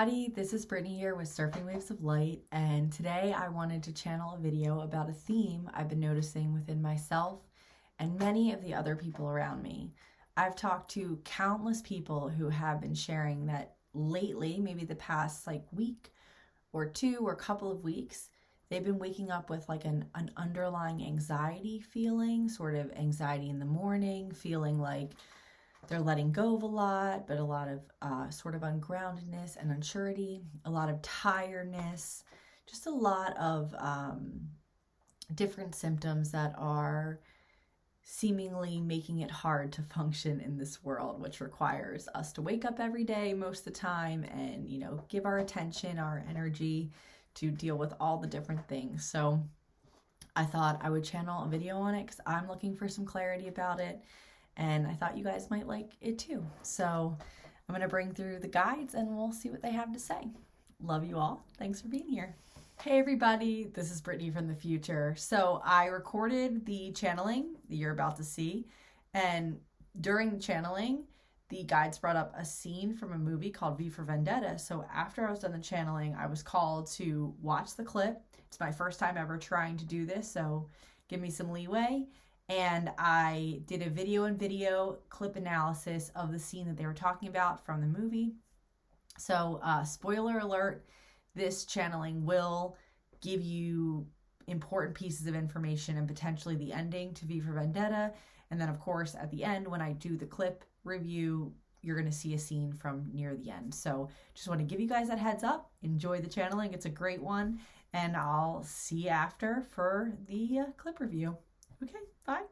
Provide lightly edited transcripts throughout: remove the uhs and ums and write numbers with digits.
everybody, this is Brittany here with Surfing Waves of Light, and today I wanted to channel a video about a theme I've been noticing within myself and many of the other people around me. I've talked to countless people who have been sharing that lately, maybe the past week or two or couple of weeks, they've been waking up with an underlying anxiety feeling, sort of anxiety in the morning, feeling like they're letting go of a lot, but a lot of sort of ungroundedness and unsurety, a lot of tiredness, just a lot of different symptoms that are seemingly making it hard to function in this world, which requires us to wake up every day most of the time and, give our attention, our energy to deal with all the different things. So I thought I would channel a video on it because I'm looking for some clarity about it. And I thought you guys might like it too. So I'm going to bring through the guides and we'll see what they have to say. Love you all. Thanks for being here. Hey everybody, this is Brittany from the future. So I recorded the channeling that you're about to see. And during the channeling, the guides brought up a scene from a movie called V for Vendetta. So after I was done the channeling, I was called to watch the clip. It's my first time ever trying to do this, so give me some leeway. And I did a video clip analysis of the scene that they were talking about from the movie. So spoiler alert, this channeling will give you important pieces of information and potentially the ending to V for Vendetta. And then of course at the end when I do the clip review, you're going to see a scene from near the end. So just want to give you guys that heads up. Enjoy the channeling. It's a great one. And I'll see you after for the clip review. Okay, bye.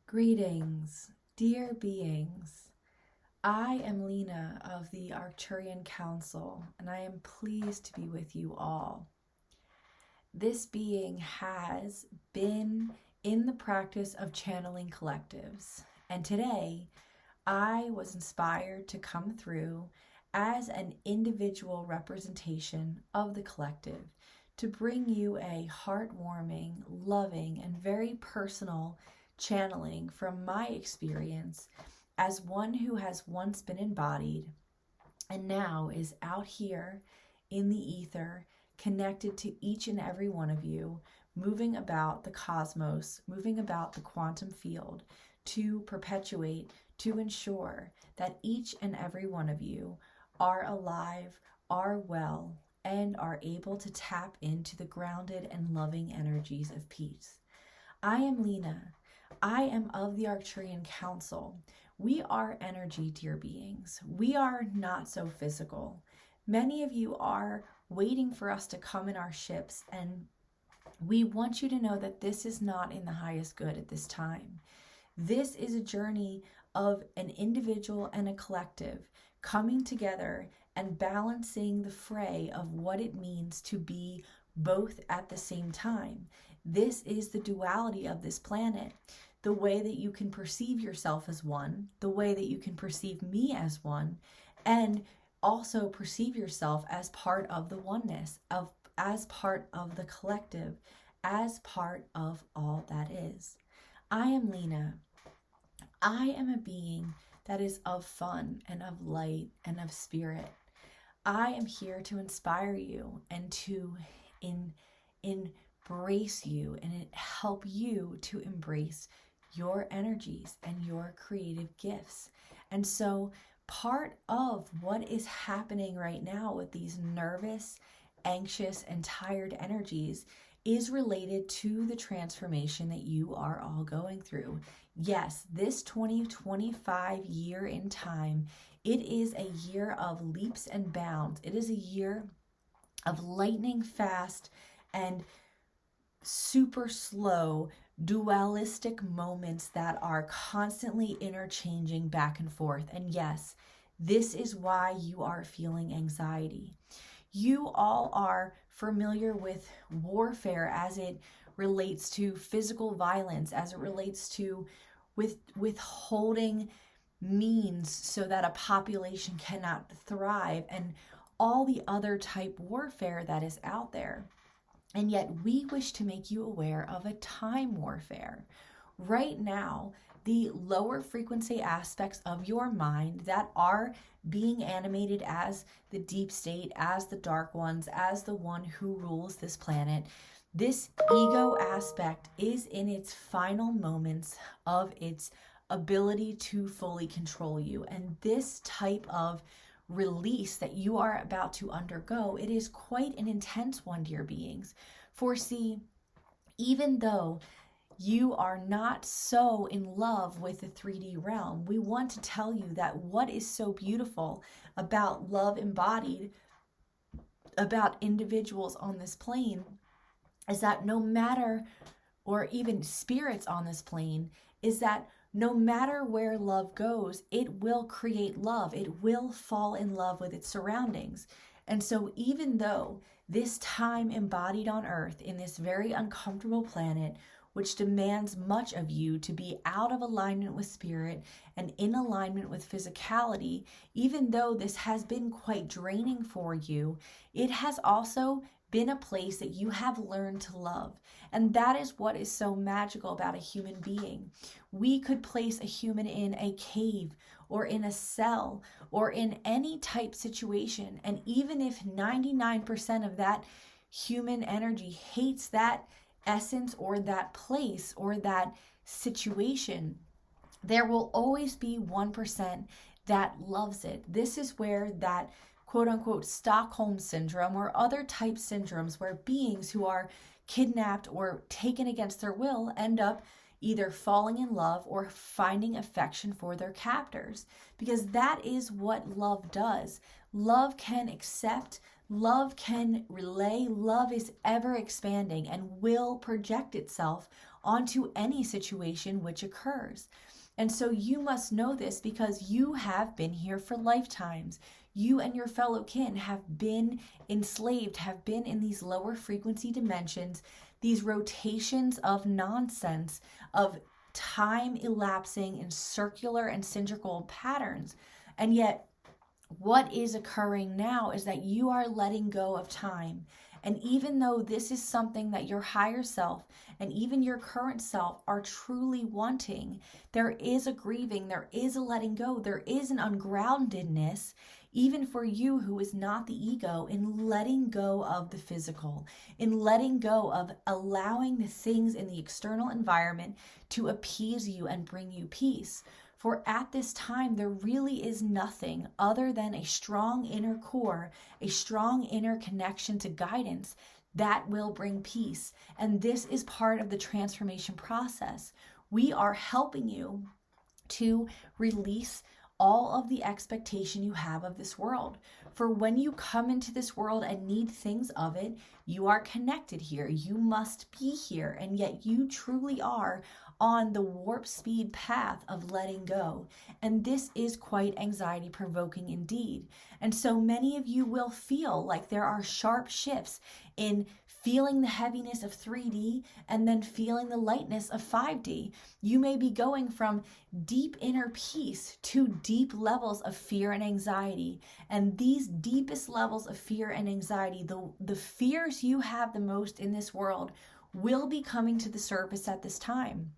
Greetings, dear beings. I am Lina of the Arcturian Council, and I am pleased to be with you all. This being has been in the practice of channeling collectives, and today I was inspired to come through as an individual representation of the collective to bring you a heartwarming, loving, and very personal channeling from my experience as one who has once been embodied and now is out here in the ether, connected to each and every one of you, moving about the cosmos, moving about the quantum field to perpetuate, to ensure that each and every one of you are alive, are well, and are able to tap into the grounded and loving energies of peace. I am Lina. I am of the Arcturian Council. We are energy, dear beings. We are not so physical. Many of you are waiting for us to come in our ships, and we want you to know that this is not in the highest good at this time. This is a journey of an individual and a collective coming together and balancing the fray of what it means to be both at the same time. This is the duality of this planet. The way that you can perceive yourself as one, the way that you can perceive me as one, and also perceive yourself as part of the oneness, as part of the collective, as part of all that is. I am Lina. I am a being that is of fun and of light and of spirit. I am here to inspire you and to embrace you and help you to embrace your energies and your creative gifts. And so part of what is happening right now with these nervous anxious and tired energies is related to the transformation that you are all going through. Yes, this 2025 year in time, it is a year of leaps and bounds. It is a year of lightning fast and super slow dualistic moments that are constantly interchanging back and forth. And yes, this is why you are feeling anxiety. You all are familiar with warfare as it relates to physical violence, as it relates to withholding means so that a population cannot thrive, and all the other type warfare that is out there. And yet we wish to make you aware of a time warfare. Right now, the lower frequency aspects of your mind that are being animated as the deep state, as the dark ones, as the one who rules this planet, this ego aspect is in its final moments of its ability to fully control you. And this type of release that you are about to undergo, it is quite an intense one, dear beings. For see, even though you are not so in love with the 3D realm, we want to tell you that what is so beautiful about love embodied, about individuals on this plane, is that no matter, or even spirits on this plane, is that no matter where love goes, it will create love. It will fall in love with its surroundings. And so even though this time embodied on Earth in this very uncomfortable planet, which demands much of you to be out of alignment with spirit and in alignment with physicality, even though this has been quite draining for you, it has also been a place that you have learned to love. And that is what is so magical about a human being. We could place a human in a cave or in a cell or in any type situation. And even if 99% of that human energy hates that essence or that place or that situation, there will always be 1% that loves it. This is where that quote unquote Stockholm syndrome or other type syndromes where beings who are kidnapped or taken against their will end up either falling in love or finding affection for their captors, because that is what love does. Love can accept, love can relay, love is ever expanding and will project itself onto any situation which occurs. And so you must know this because you have been here for lifetimes. You and your fellow kin have been enslaved, have been in these lower frequency dimensions, these rotations of nonsense, of time elapsing in circular and cylindrical patterns. And yet, what is occurring now is that you are letting go of time. And even though this is something that your higher self and even your current self are truly wanting, there is a grieving, there is a letting go, there is an ungroundedness, even for you who is not the ego, in letting go of the physical, in letting go of allowing the things in the external environment to appease you and bring you peace. For at this time, there really is nothing other than a strong inner core, a strong inner connection to guidance that will bring peace. And this is part of the transformation process. We are helping you to release all of the expectation you have of this world. For when you come into this world and need things of it, you are connected here. You must be here. And yet you truly are on the warp speed path of letting go. And this is quite anxiety provoking indeed. And so many of you will feel like there are sharp shifts in feeling the heaviness of 3D and then feeling the lightness of 5D. You may be going from deep inner peace to deep levels of fear and anxiety. And these deepest levels of fear and anxiety, the fears you have the most in this world, will be coming to the surface at this time.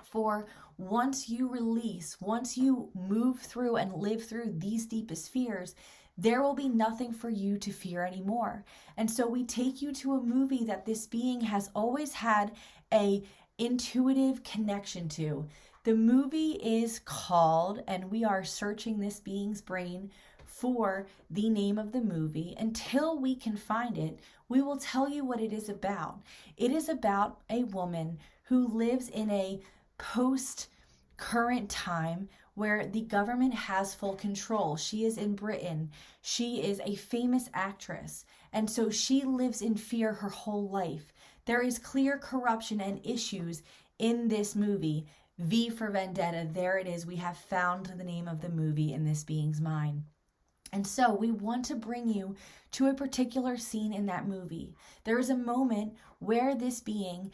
For once you release, once you move through and live through these deepest fears, there will be nothing for you to fear anymore. And so we take you to a movie that this being has always had a intuitive connection to. The movie is called, and we are searching this being's brain for the name of the movie. Until we can find it, we will tell you what it is about. It is about a woman who lives in a post-current time where the government has full control. She is in Britain. She is a famous actress. And so she lives in fear her whole life. There is clear corruption and issues in this movie. V for Vendetta. There it is. We have found the name of the movie in this being's mind. And so we want to bring you to a particular scene in that movie. There is a moment where this being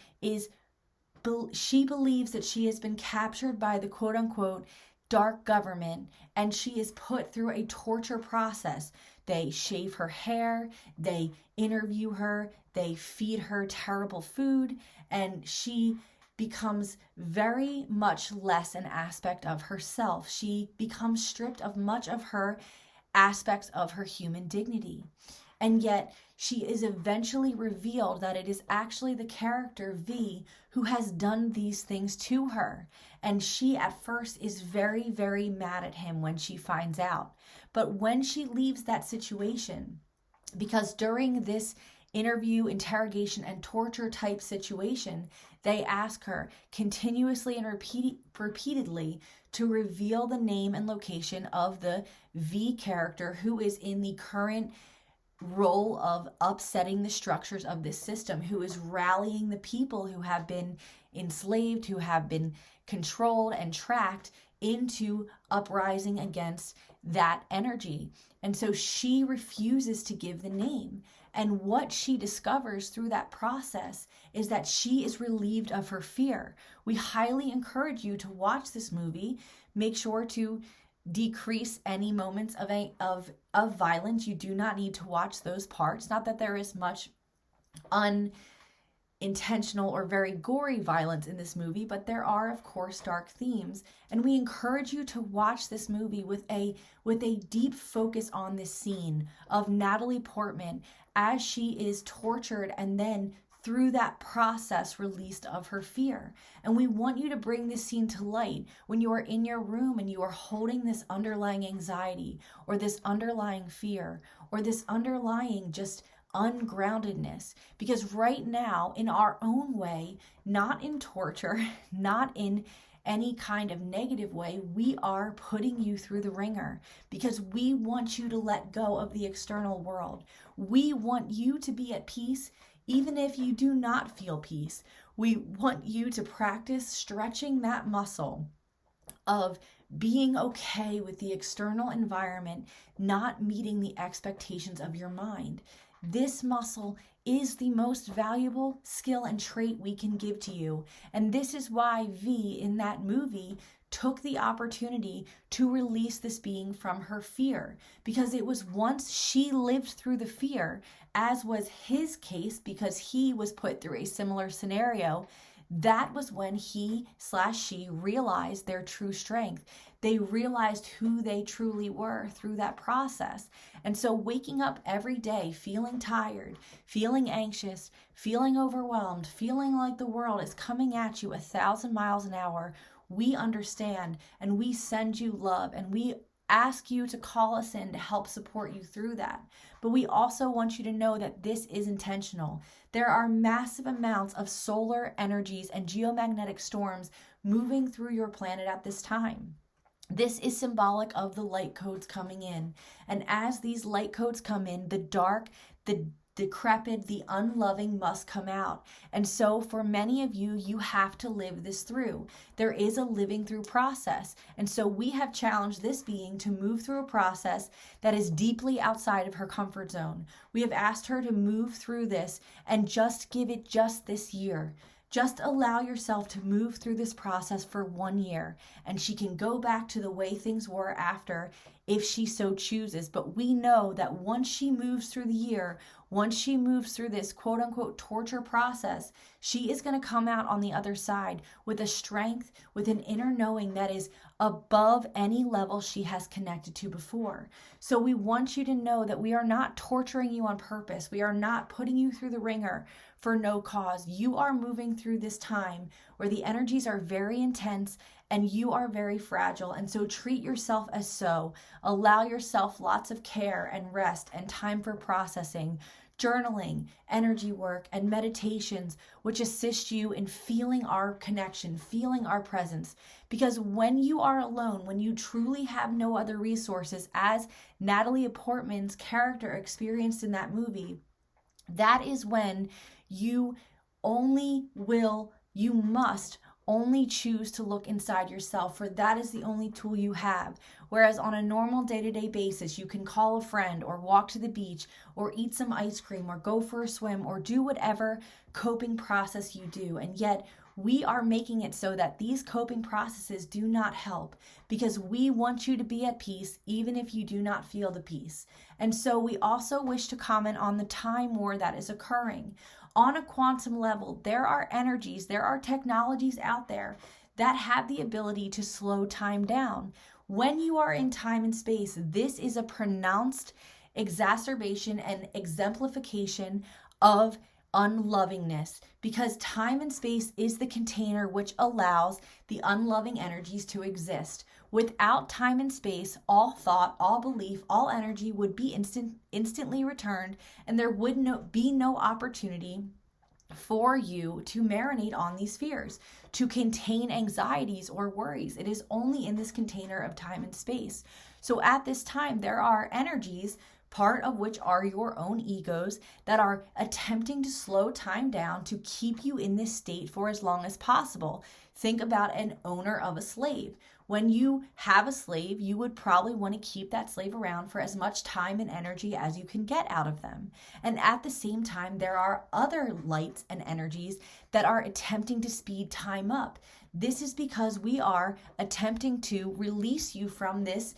she believes that she has been captured by the quote unquote dark government, and she is put through a torture process. They shave her hair, they interview her, they feed her terrible food, and she becomes very much less an aspect of herself. She becomes stripped of much of her aspects of her human dignity. And yet she is eventually revealed that it is actually the character V who has done these things to her. And she at first is very, very mad at him when she finds out. But when she leaves that situation, because during this interview, interrogation, and torture type situation, they ask her continuously and repeatedly to reveal the name and location of the V character who is in the current role of upsetting the structures of this system, who is rallying the people who have been enslaved, who have been controlled and tracked into uprising against that energy. And so she refuses to give the name. And what she discovers through that process is that she is relieved of her fear. We highly encourage you to watch this movie. Make sure to decrease any moments of violence. You do not need to watch those parts. Not that there is much unintentional or very gory violence in this movie, but there are, of course, dark themes. And we encourage you to watch this movie with a deep focus on this scene of Natalie Portman as she is tortured and then through that process released of her fear. And we want you to bring this scene to light when you are in your room and you are holding this underlying anxiety or this underlying fear or this underlying just ungroundedness. Because right now, in our own way, not in torture, not in any kind of negative way, we are putting you through the ringer because we want you to let go of the external world. We want you to be at peace even if you do not feel peace. We want you to practice stretching that muscle of being okay with the external environment not meeting the expectations of your mind. This muscle is the most valuable skill and trait we can give to you. And this is why V in that movie took the opportunity to release this being from her fear. Because it was once she lived through the fear, as was his case because he was put through a similar scenario, that was when he/she realized their true strength. They realized who they truly were through that process. And so waking up every day feeling tired, feeling anxious, feeling overwhelmed, feeling like the world is coming at you 1,000 miles an hour, we understand and we send you love and we ask you to call us in to help support you through that. But we also want you to know that this is intentional. There are massive amounts of solar energies and geomagnetic storms moving through your planet at this time. This is symbolic of the light codes coming in. And as these light codes come in, the dark, the decrepit, the unloving must come out. And so for many of you, you have to live this through. There is a living through process. And so we have challenged this being to move through a process that is deeply outside of her comfort zone. We have asked her to move through this and just give it just this year. Just allow yourself to move through this process for 1 year, and she can go back to the way things were after if she so chooses. But we know that once she moves through the year, once she moves through this quote unquote torture process, she is going to come out on the other side with a strength, with an inner knowing that is above any level she has connected to before. So we want you to know that we are not torturing you on purpose. We are not putting you through the ringer for no cause. You are moving through this time where the energies are very intense and you are very fragile. And so treat yourself as so. Allow yourself lots of care and rest and time for processing, journaling, energy work, and meditations, which assist you in feeling our connection, feeling our presence. Because when you are alone, when you truly have no other resources, as Natalie Portman's character experienced in that movie, that is when you must only choose to look inside yourself, for that is the only tool you have. Whereas on a normal day-to-day basis, you can call a friend or walk to the beach or eat some ice cream or go for a swim or do whatever coping process you do. And yet we are making it so that these coping processes do not help, because we want you to be at peace even if you do not feel the peace. And so we also wish to comment on the time war that is occurring. On a quantum level, there are energies, there are technologies out there that have the ability to slow time down. When you are in time and space, this is a pronounced exacerbation and exemplification of unlovingness, because time and space is the container which allows the unloving energies to exist. Without time and space, all thought, all belief, all energy would be instantly returned, and there would be no opportunity for you to marinate on these fears, to contain anxieties or worries. It is only in this container of time and space. So at this time, there are energies, part of which are your own egos, that are attempting to slow time down to keep you in this state for as long as possible. Think about an owner of a slave. When you have a slave, you would probably want to keep that slave around for as much time and energy as you can get out of them. And at the same time, there are other lights and energies that are attempting to speed time up. This is because we are attempting to release you from this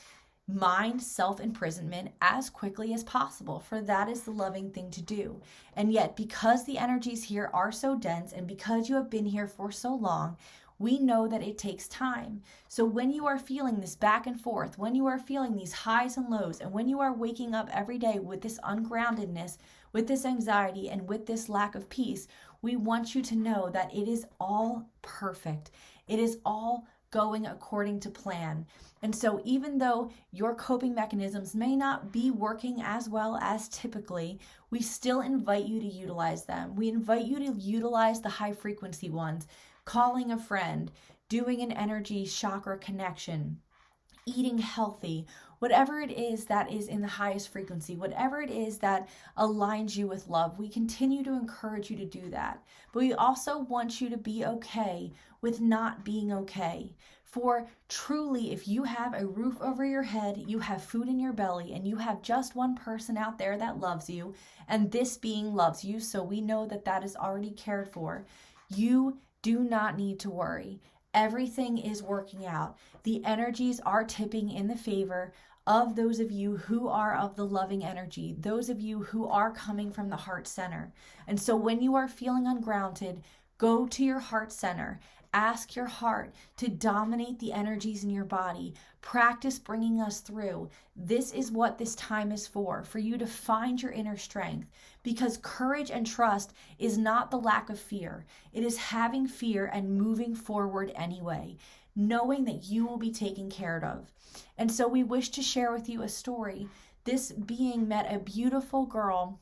mind self-imprisonment as quickly as possible, for that is the loving thing to do. And yet, because the energies here are so dense, and because you have been here for so long, we know that it takes time. So when you are feeling this back and forth, when you are feeling these highs and lows, and when you are waking up every day with this ungroundedness, with this anxiety, and with this lack of peace, we want you to know that it is all perfect. It is all going according to plan. And so even though your coping mechanisms may not be working as well as typically, we still invite you to utilize them. We invite you to utilize the high frequency ones, calling a friend, doing an energy chakra connection, eating healthy, whatever it is that is in the highest frequency, whatever it is that aligns you with love. We continue to encourage you to do that. But we also want you to be okay with not being okay. For truly, if you have a roof over your head, you have food in your belly, and you have just one person out there that loves you, and this being loves you, so we know that that is already cared for, you do not need to worry. Everything is working out. The energies are tipping in the favor of those of you who are of the loving energy, those of you who are coming from the heart center. And so when you are feeling ungrounded, go to your heart center. Ask your heart to dominate the energies in your body. Practice bringing us through. This is what this time is for you to find your inner strength. Because courage and trust is not the lack of fear. It is having fear and moving forward anyway, knowing that you will be taken care of. And so we wish to share with you a story. This being met a beautiful girl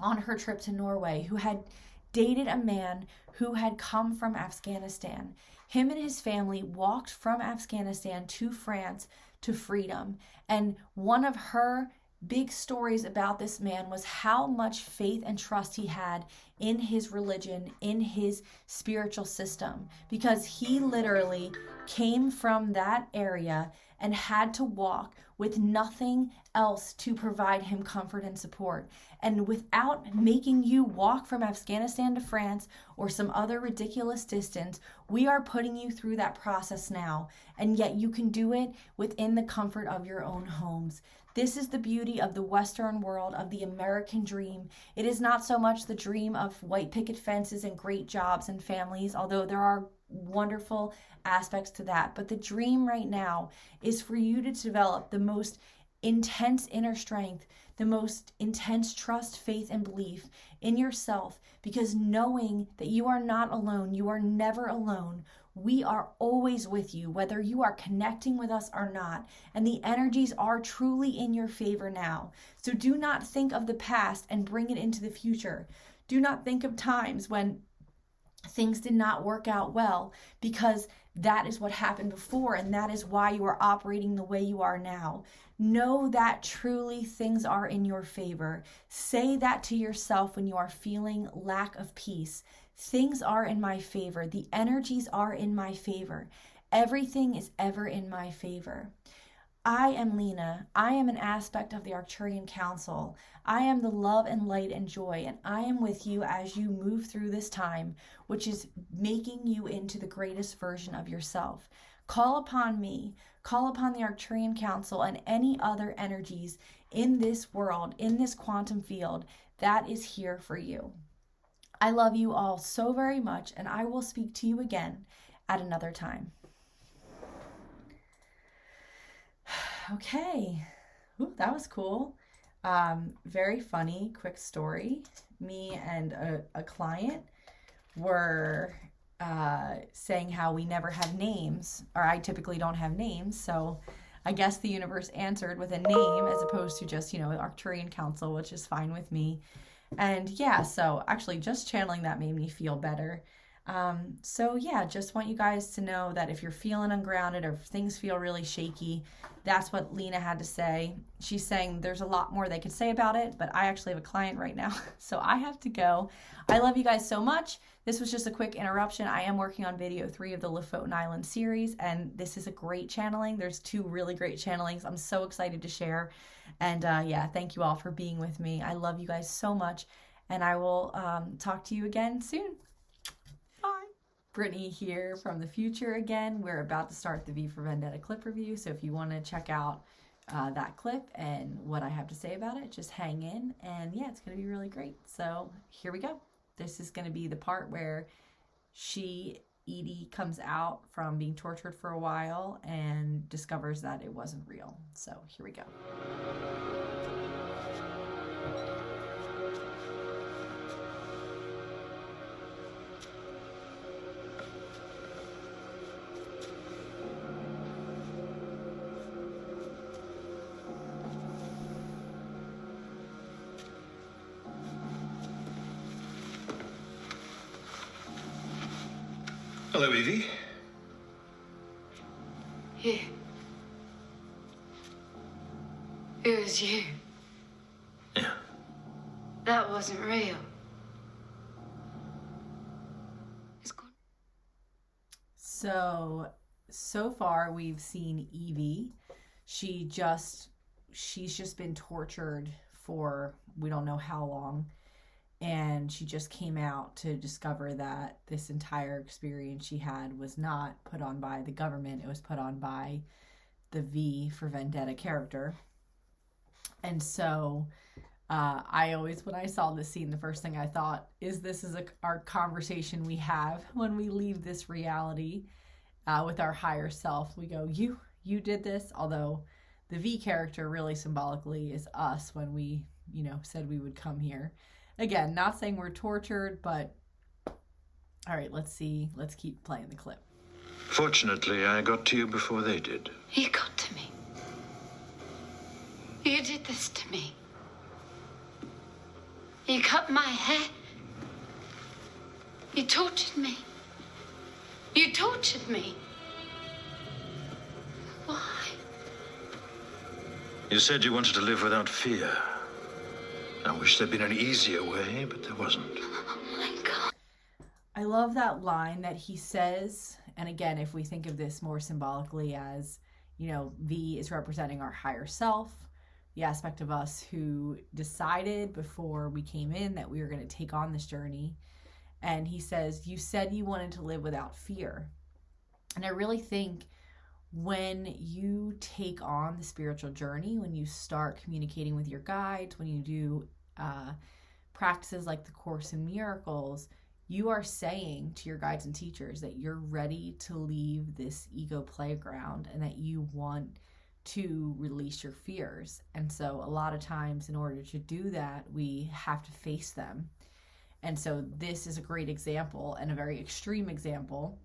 on her trip to Norway who had dated a man who had come from Afghanistan. Him and his family walked from Afghanistan to France to freedom. And one of her big stories about this man was how much faith and trust he had in his religion, in his spiritual system, because he literally came from that area and had to walk with nothing else to provide him comfort and support. And without making you walk from Afghanistan to France or some other ridiculous distance, we are putting you through that process now. And yet you can do it within the comfort of your own homes. This is the beauty of the Western world, of the American dream. It is not so much the dream of white picket fences and great jobs and families, although there are wonderful aspects to that. But the dream right now is for you to develop the most intense inner strength the most intense trust, faith, and belief in yourself, because knowing that you are not alone, you are never alone. We are always with you, whether you are connecting with us or not. And the energies are truly in your favor now. So do not think of the past and bring it into the future. Do not think of times when things did not work out well, because that is what happened before, and that is why you are operating the way you are now. Know that truly things are in your favor. Say that to yourself when you are feeling lack of peace. Things are in my favor. The energies are in my favor. Everything is ever in my favor. I am Lina. I am an aspect of the Arcturian Council. I am the love and light and joy, and I am with you as you move through this time, which is making you into the greatest version of yourself. Call upon me, call upon the Arcturian Council and any other energies in this world, in this quantum field that is here for you. I love you all so very much, and I will speak to you again at another time. Okay. Ooh, that was cool. Very funny, quick story. Me and a client were saying how we never have names, or I typically don't have names, so I guess the universe answered with a name as opposed to just, Arcturian Council, which is fine with me. And yeah, so actually just channeling that made me feel better. So yeah, just want you guys to know that if you're feeling ungrounded or if things feel really shaky, that's what Lina had to say. She's saying there's a lot more they could say about it, but I actually have a client right now, so I have to go. I love you guys so much. This was just a quick interruption. I am working on video 3 of the Lofoten Island series, and this is a great channeling. There's 2 really great channelings I'm so excited to share. And yeah, thank you all for being with me. I love you guys so much, and I will talk to you again soon. Brittany here from the future again. We're about to start the V for Vendetta clip review, so if you want to check out that clip and what I have to say about it, just hang in, and yeah, it's going to be really great. So here we go. This is going to be the part where Evey comes out from being tortured for a while and discovers that it wasn't real. So here we go. Hello, Evey. You. It was you. Yeah. That wasn't real. It's gone. So far we've seen Evey. She's just been tortured for we don't know how long. And she just came out to discover that this entire experience she had was not put on by the government. It was put on by the V for Vendetta character. And so I always, when I saw this scene, the first thing I thought is this is our conversation we have when we leave this reality with our higher self. We go, you did this. Although the V character really symbolically is us when we, said we would come here. Again, not saying we're tortured, but all right, let's see. Let's keep playing the clip. Fortunately, I got to you before they did. You got to me. You did this to me. You cut my hair. You tortured me. You tortured me. Why? You said you wanted to live without fear. I wish there'd been an easier way, but there wasn't. Oh my God. I love that line that he says, and again, if we think of this more symbolically as, V is representing our higher self, the aspect of us who decided before we came in that we were going to take on this journey. And he says, you said you wanted to live without fear. And I really think when you take on the spiritual journey, when you start communicating with your guides, when you do practices like the Course in Miracles, you are saying to your guides and teachers that you're ready to leave this ego playground and that you want to release your fears. And so a lot of times in order to do that, we have to face them. And so this is a great example and a very extreme example.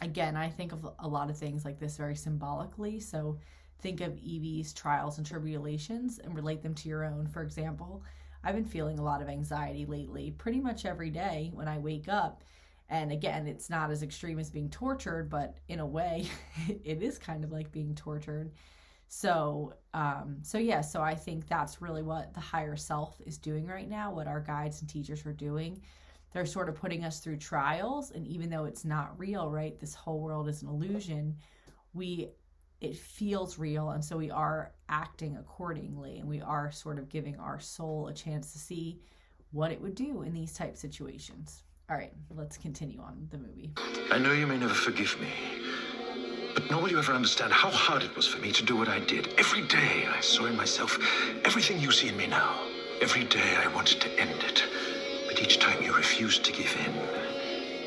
Again, I think of a lot of things like this very symbolically. So think of Evey's trials and tribulations and relate them to your own. For example, I've been feeling a lot of anxiety lately, pretty much every day when I wake up. And again, it's not as extreme as being tortured, but in a way, it is kind of like being tortured. So I think that's really what the higher self is doing right now, what our guides and teachers are doing. They're sort of putting us through trials, and even though it's not real, right, this whole world is an illusion, it feels real, and so we are acting accordingly, and we are sort of giving our soul a chance to see what it would do in these type situations. All right, let's continue on the movie. I know you may never forgive me, but nor will you ever understand how hard it was for me to do what I did. Every day I saw in myself everything you see in me now. Every day I wanted to end it, but each time you refused to give in.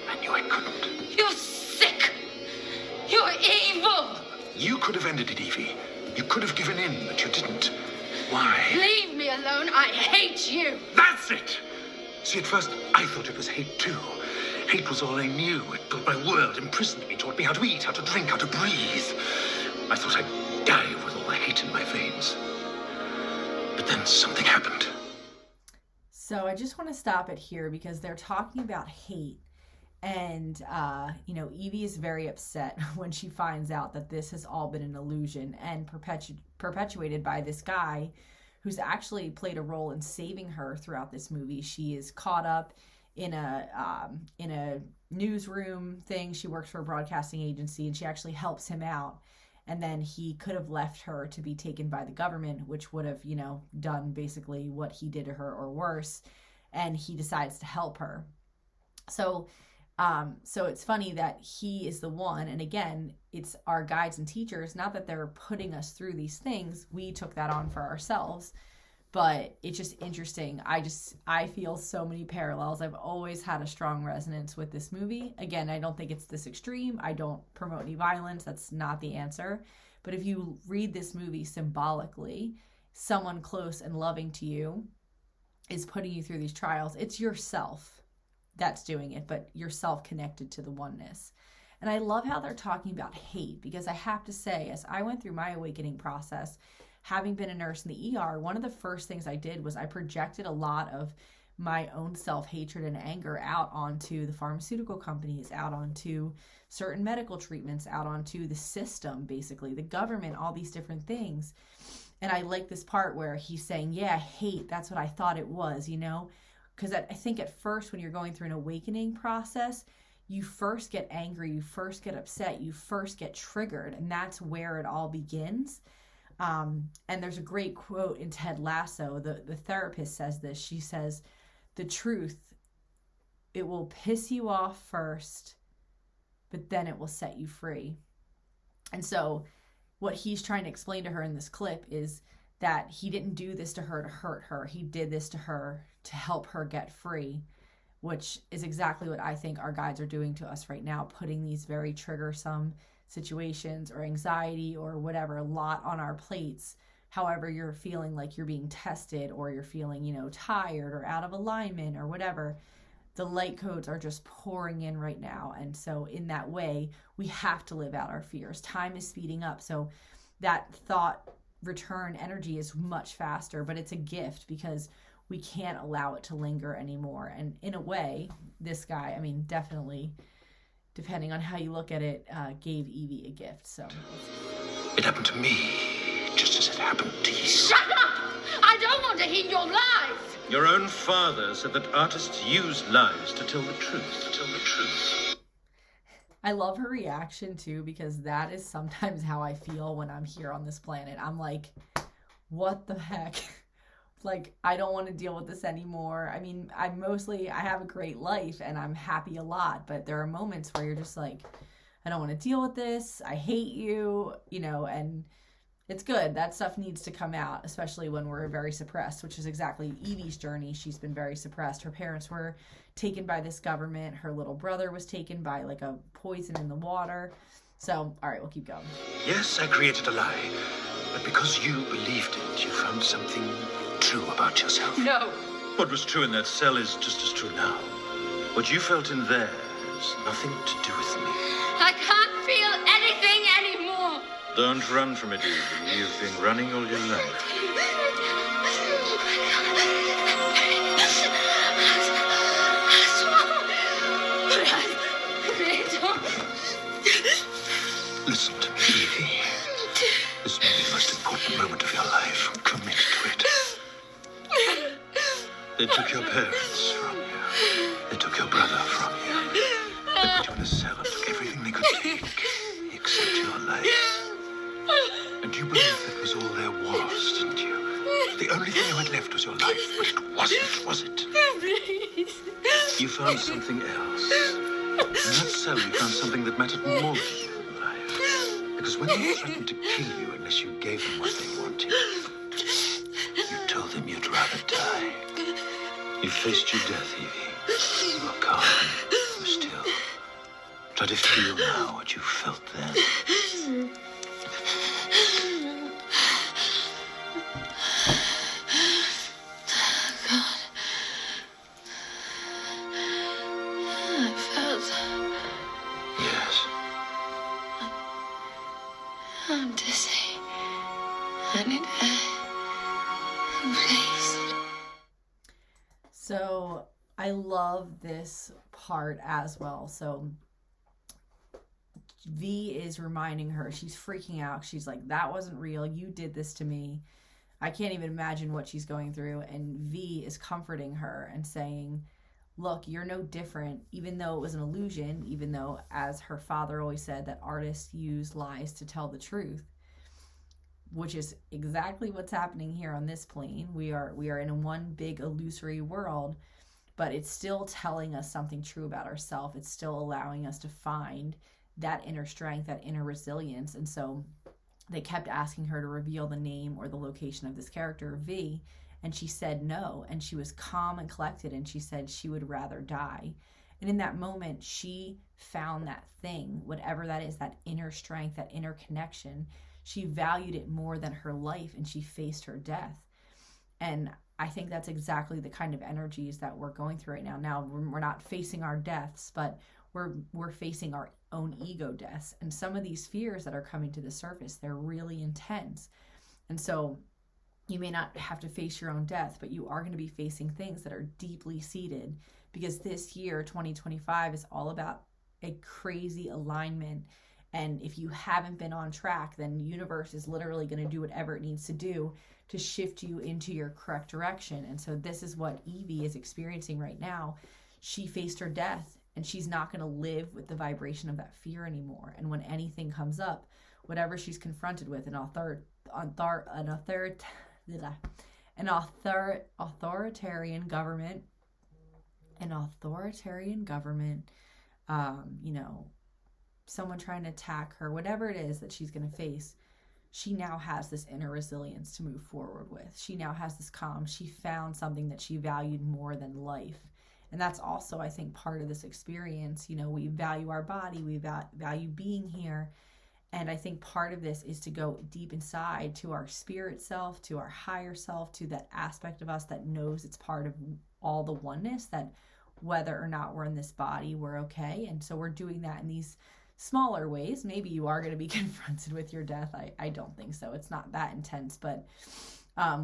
I knew I couldn't. You're sick. You're evil. You could have ended it, Evey. You could have given in, but you didn't. Why? Leave me alone. I hate you. That's it! See, at first, I thought it was hate, too. Hate was all I knew. It built my world, imprisoned me, taught me how to eat, how to drink, how to breathe. I thought I'd die with all the hate in my veins. But then something happened. So I just want to stop it here because they're talking about hate. And, Evey is very upset when she finds out that this has all been an illusion and perpetuated by this guy who's actually played a role in saving her throughout this movie. She is caught up in a newsroom thing. She works for a broadcasting agency, and she actually helps him out. And then he could have left her to be taken by the government, which would have, done basically what he did to her or worse. And he decides to help her. So it's funny that he is the one, and again, it's our guides and teachers, not that they're putting us through these things. We took that on for ourselves, but it's just interesting. I feel so many parallels. I've always had a strong resonance with this movie. Again, I don't think it's this extreme. I don't promote any violence. That's not the answer. But if you read this movie symbolically, someone close and loving to you is putting you through these trials. It's yourself that's doing it, but yourself connected to the oneness. And I love how they're talking about hate, because I have to say, as I went through my awakening process, having been a nurse in the ER, one of the first things I did was I projected a lot of my own self-hatred and anger out onto the pharmaceutical companies, out onto certain medical treatments, out onto the system, basically, the government, all these different things. And I like this part where he's saying, yeah, hate, that's what I thought it was, Because I think at first when you're going through an awakening process, you first get angry, you first get upset, you first get triggered, and that's where it all begins. And there's a great quote in Ted Lasso. The therapist says this. She says, the truth, it will piss you off first, but then it will set you free. And so what he's trying to explain to her in this clip is that he didn't do this to her to hurt her. He did this to her to help her get free, which is exactly what I think our guides are doing to us right now, putting these very triggersome situations or anxiety or whatever, a lot on our plates. However, you're feeling like you're being tested, or you're feeling, tired or out of alignment or whatever. The light codes are just pouring in right now. And so in that way, we have to live out our fears. Time is speeding up. So that thought return energy is much faster, but it's a gift because we can't allow it to linger anymore. And in a way, this guy, definitely, depending on how you look at it, gave Evey a gift. So It happened to me, just as it happened to you. Shut up! I don't want to hear your lies! Your own father said that artists use lies to tell the truth. I love her reaction too, because that is sometimes how I feel when I'm here on this planet. I'm like, what the heck? Like, I don't want to deal with this anymore. I have a great life and I'm happy a lot, but there are moments where you're just like, I don't want to deal with this. I hate you, and it's good. That stuff needs to come out, especially when we're very suppressed, which is exactly Evey's journey. She's been very suppressed. Her parents were taken by this government. Her little brother was taken by like a poison in the water. So, all right, we'll keep going. Yes, I created a lie. But because you believed it, you found something true about yourself. No. What was true in that cell is just as true now. What you felt in there has nothing to do with me. I can't feel anything anymore. Don't run from it, Evey. You've been running all your life. Listen to me, Evey. This may be the most important moment of your life. Commit to it. They took your parents from you. They took your brother from you. They put you in a cell and took everything they could take, except your life. And you believed that was all there was, didn't you? The only thing you had left was your life, but it wasn't, was it? You found something else. In that cell, you found something that mattered more to you in life. Because when they threatened to kill you unless you gave them what they wanted, you told them you'd rather die. You faced your death, Evey. You were calm. You were still. Try to feel now what you felt then. I'm dizzy. I need air. Please. So I love this part as well. So V is reminding her, she's freaking out. She's like, that wasn't real. You did this to me. I can't even imagine what she's going through. And V is comforting her and saying, look, you're no different, even though it was an illusion, even though, as her father always said, that artists use lies to tell the truth, which is exactly what's happening here on this plane. We are in one big illusory world, but it's still telling us something true about ourselves. It's still allowing us to find that inner strength, that inner resilience. And so they kept asking her to reveal the name or the location of this character, V, and she said no, and she was calm and collected, and she said she would rather die. And in that moment, she found that thing, whatever that is, that inner strength, that inner connection. She valued it more than her life, and she faced her death. And I think that's exactly the kind of energies that we're going through right now. Now, we're not facing our deaths, but we're facing our own ego deaths. And some of these fears that are coming to the surface, they're really intense. And so you may not have to face your own death, but you are going to be facing things that are deeply seated, because this year, 2025, is all about a crazy alignment. And if you haven't been on track, then the universe is literally going to do whatever it needs to do to shift you into your correct direction. And so this is what Evey is experiencing right now. She faced her death, and she's not going to live with the vibration of that fear anymore. And when anything comes up, whatever she's confronted with, an authoritarian government, someone trying to attack her, whatever it is that she's going to face, she now has this inner resilience to move forward with. She now has this calm. She found something that she valued more than life. And that's also, I think, part of this experience. We value our body, we value being here. And I think part of this is to go deep inside to our spirit self, to our higher self, to that aspect of us that knows it's part of all the oneness, that whether or not we're in this body, we're okay. And so we're doing that in these smaller ways. Maybe you are going to be confronted with your death. I don't think so. It's not that intense, but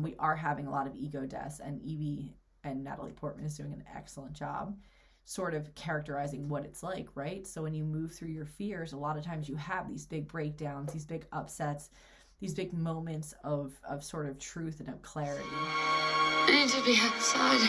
we are having a lot of ego deaths, and Evey and Natalie Portman is doing an excellent job sort of characterizing what it's like, right? So when you move through your fears, a lot of times you have these big breakdowns, these big upsets, these big moments of sort of truth and of clarity. I need to be outside.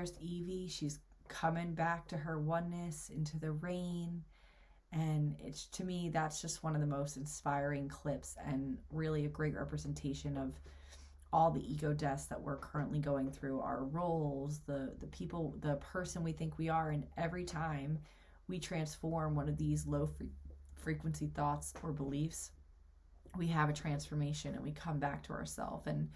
there's Evey. She's coming back to her oneness into the rain. And it's, to me, that's just one of the most inspiring clips and really a great representation of all the ego deaths that we're currently going through, our roles, the people, the person we think we are. And every time we transform one of these low frequency thoughts or beliefs, we have a transformation and we come back to ourselves. And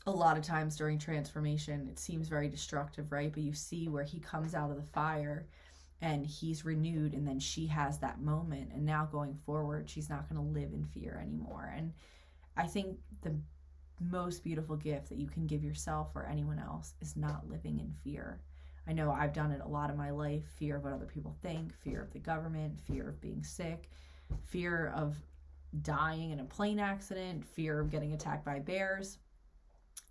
a lot of times during transformation, it seems very destructive, right? But you see where he comes out of the fire and he's renewed, and then she has that moment, and now going forward, she's not going to live in fear anymore. And I think the most beautiful gift that you can give yourself or anyone else is not living in fear. I know I've done it a lot in my life. Fear of what other people think, fear of the government, fear of being sick, fear of dying in a plane accident, fear of getting attacked by bears.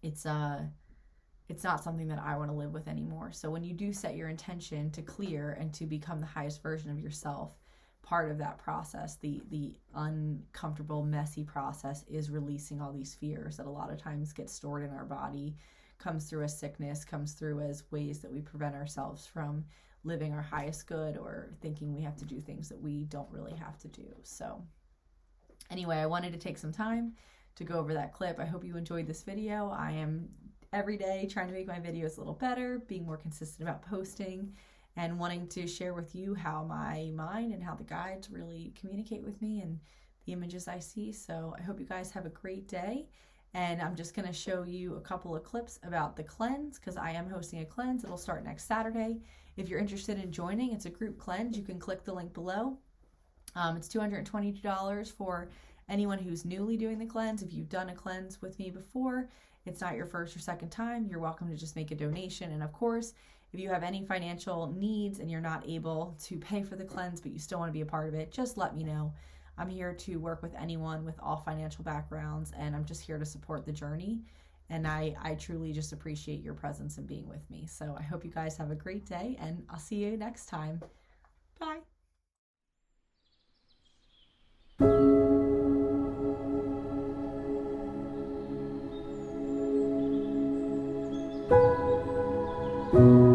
It's not something that I want to live with anymore. So when you do set your intention to clear and to become the highest version of yourself, part of that process, the uncomfortable, messy process, is releasing all these fears that a lot of times get stored in our body, comes through as sickness, comes through as ways that we prevent ourselves from living our highest good or thinking we have to do things that we don't really have to do. So anyway, I wanted to take some time to go over that clip. I hope you enjoyed this video. I am every day trying to make my videos a little better, being more consistent about posting, and wanting to share with you how my mind and how the guides really communicate with me and the images I see. So I hope you guys have a great day. And I'm just going to show you a couple of clips about the cleanse, because I am hosting a cleanse. It'll start next Saturday. If you're interested in joining, it's a group cleanse. You can click the link below. It's $222 for anyone who's newly doing the cleanse. If you've done a cleanse with me before, it's not your first or second time, you're welcome to just make a donation. And of course, if you have any financial needs and you're not able to pay for the cleanse, but you still want to be a part of it, just let me know. I'm here to work with anyone with all financial backgrounds, and I'm just here to support the journey. And I truly just appreciate your presence and being with me. So I hope you guys have a great day, and I'll see you next time. Bye. Thank you.